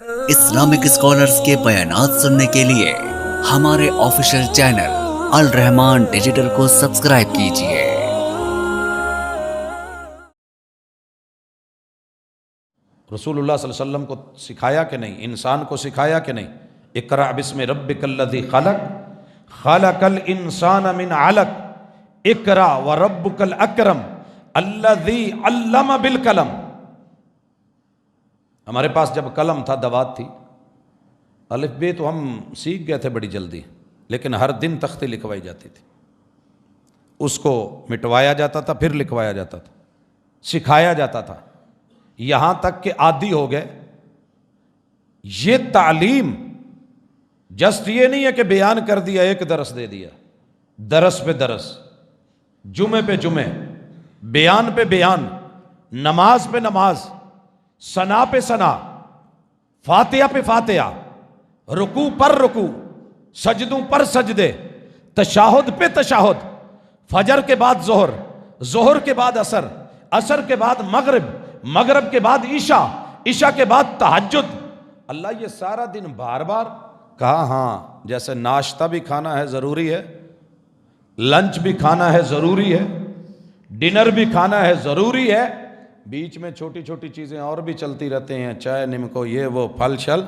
Islamic scholars کے بیانات سننے کے لیے ہمارے آفیشیل چینل الرحمان ڈیجیٹل کو سبسکرائب کیجیے۔ رسول اللہ صلی اللہ علیہ وسلم کو سکھایا کہ نہیں، انسان کو سکھایا کہ نہیں؟ اقرأ بسم ربک الذی خلق خلق الانسان من علق اقرأ وربک الاکرم الذی علم بالقلم۔ ہمارے پاس جب قلم تھا، دوات تھی، الف ب تو ہم سیکھ گئے تھے بڑی جلدی، لیکن ہر دن تختی لکھوائی جاتی تھی، اس کو مٹوایا جاتا تھا، پھر لکھوایا جاتا تھا، سکھایا جاتا تھا، یہاں تک کہ عادی ہو گئے۔ یہ تعلیم جسٹ یہ نہیں ہے کہ بیان کر دیا، ایک درس دے دیا، درس پہ درس، جمعے پہ جمعے، بیان پہ بیان، نماز پہ نماز، ثنا پہ ثنا، فاتحہ پہ فاتحہ، رکوع پر رکوع، سجدوں پر سجدے، تشہد پہ تشہد، فجر کے بعد ظہر، ظہر کے بعد عصر، عصر کے بعد مغرب، مغرب کے بعد عشاء، عشاء کے بعد تہجد۔ اللہ یہ سارا دن بار بار کہا، ہاں جیسے ناشتہ بھی کھانا ہے ضروری ہے، لنچ بھی کھانا ہے ضروری ہے، ڈنر بھی کھانا ہے ضروری ہے، بیچ میں چھوٹی چھوٹی چیزیں اور بھی چلتی رہتے ہیں، چائے نمکو، یہ وہ پھل چھل،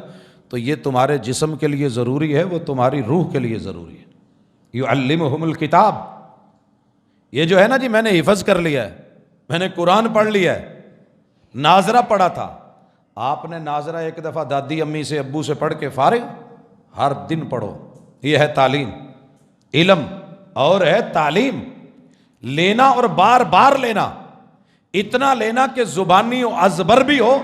تو یہ تمہارے جسم کے لیے ضروری ہے، وہ تمہاری روح کے لیے ضروری ہے۔ یعلمہم الکتاب، یہ جو ہے نا جی میں نے حفظ کر لیا ہے، میں نے قرآن پڑھ لیا ہے، ناظرہ پڑھا تھا، آپ نے ناظرہ ایک دفعہ دادی امی سے ابو سے پڑھ کے فارغ؟ ہر دن پڑھو، یہ ہے تعلیم، علم اور ہے تعلیم، لینا اور بار بار لینا، اتنا لینا کہ زبانی و ازبر بھی ہو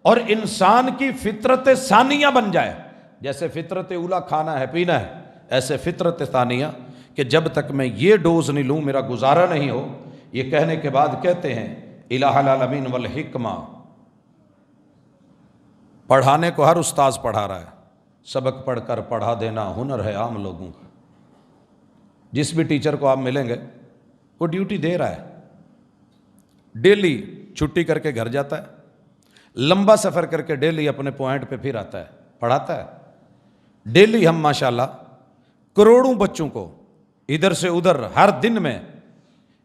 اور انسان کی فطرت ثانیہ بن جائے۔ جیسے فطرت اولا کھانا ہے پینا ہے، ایسے فطرت ثانیہ کہ جب تک میں یہ ڈوز نہیں لوں میرا گزارا نہیں ہو۔ یہ کہنے کے بعد کہتے ہیں الہ العالمین والحکمہ، پڑھانے کو ہر استاذ پڑھا رہا ہے، سبق پڑھ کر پڑھا دینا ہنر ہے عام لوگوں کا۔ جس بھی ٹیچر کو آپ ملیں گے وہ ڈیوٹی دے رہا ہے، ڈیلی چھٹی کر کے گھر جاتا ہے، لمبا سفر کر کے ڈیلی اپنے پوائنٹ پہ پھر آتا ہے، پڑھاتا ہے۔ ڈیلی ہم ماشاءاللہ کروڑوں بچوں کو ادھر سے ادھر ہر دن میں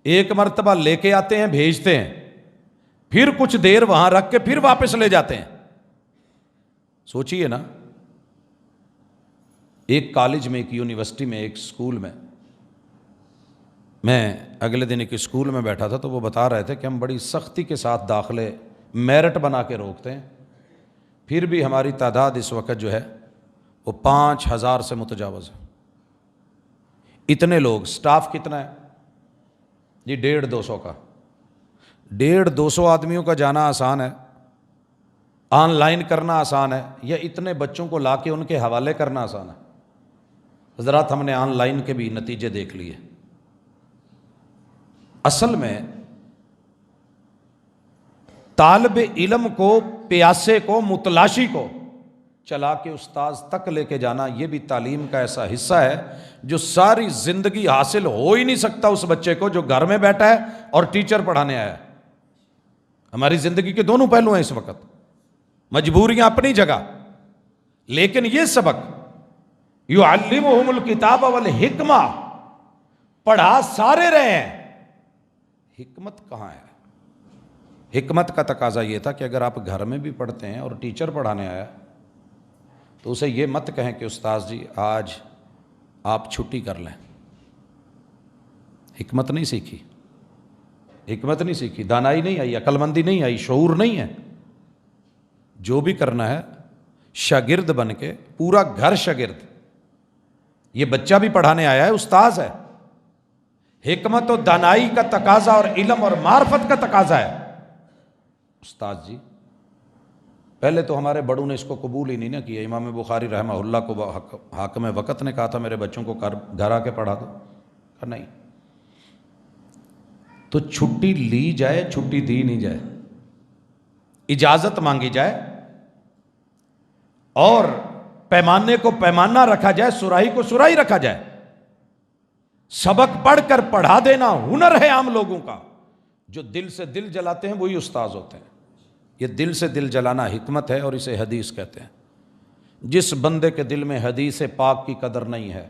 ایک مرتبہ لے کے آتے ہیں، بھیجتے ہیں، پھر کچھ دیر وہاں رکھ کے پھر واپس لے جاتے ہیں۔ سوچئے نا، ایک کالج میں، ایک یونیورسٹی میں، ایک اسکول میں اگلے دن ایک اسکول میں بیٹھا تھا تو وہ بتا رہے تھے کہ ہم بڑی سختی کے ساتھ داخلے میرٹ بنا کے روکتے ہیں، پھر بھی ہماری تعداد اس وقت جو ہے وہ 5000 سے متجاوز ہے۔ اتنے لوگ، سٹاف کتنا ہے جی؟ 150 کا۔ 150 آدمیوں کا جانا آسان ہے؟ آن لائن کرنا آسان ہے؟ یا اتنے بچوں کو لا کے ان کے حوالے کرنا آسان ہے؟ حضرات ہم نے آن لائن کے بھی نتیجے دیکھ لیے۔ اصل میں طالب علم کو، پیاسے کو، متلاشی کو چلا کے استاذ تک لے کے جانا، یہ بھی تعلیم کا ایسا حصہ ہے جو ساری زندگی حاصل ہو ہی نہیں سکتا اس بچے کو جو گھر میں بیٹھا ہے اور ٹیچر پڑھانے آیا ہے۔ ہماری زندگی کے دونوں پہلو ہیں اس وقت، مجبوریاں اپنی جگہ، لیکن یہ سبق یعلمہم الکتاب والحکمہ، پڑھا سارے رہے ہیں، حکمت کہاں ہے؟ حکمت کا تقاضا یہ تھا کہ اگر آپ گھر میں بھی پڑھتے ہیں اور ٹیچر پڑھانے آیا تو اسے یہ مت کہیں کہ استاذ جی آج آپ چھٹی کر لیں۔ حکمت نہیں سیکھی، حکمت نہیں سیکھی، دانائی نہیں آئی، عقل مندی نہیں آئی، شعور نہیں ہے۔ جو بھی کرنا ہے شاگرد بن کے، پورا گھر شاگرد، یہ بچہ بھی پڑھانے آیا ہے، استاذ ہے۔ حکمت و دانائی کا تقاضا اور علم اور معرفت کا تقاضا ہے۔ استاذ جی، پہلے تو ہمارے بڑوں نے اس کو قبول ہی نہیں نہ کیا۔ امام بخاری رحمہ اللہ کو حاکم وقت نے کہا تھا میرے بچوں کو گھر آ کے پڑھا دو، کہا نہیں۔ تو چھٹی لی جائے، چھٹی دی نہیں جائے، اجازت مانگی جائے اور پیمانے کو پیمانہ رکھا جائے، سراہی کو سراہی رکھا جائے۔ سبق پڑھ کر پڑھا دینا ہنر ہے عام لوگوں کا، جو دل سے دل جلاتے ہیں وہی استاذ ہوتے ہیں۔ یہ دل سے دل جلانا حکمت ہے اور اسے حدیث کہتے ہیں۔ جس بندے کے دل میں حدیث پاک کی قدر نہیں ہے،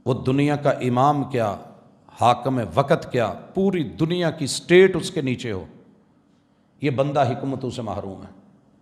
وہ دنیا کا امام کیا، حاکم وقت کیا، پوری دنیا کی سٹیٹ اس کے نیچے ہو، یہ بندہ حکمتوں سے محروم ہے۔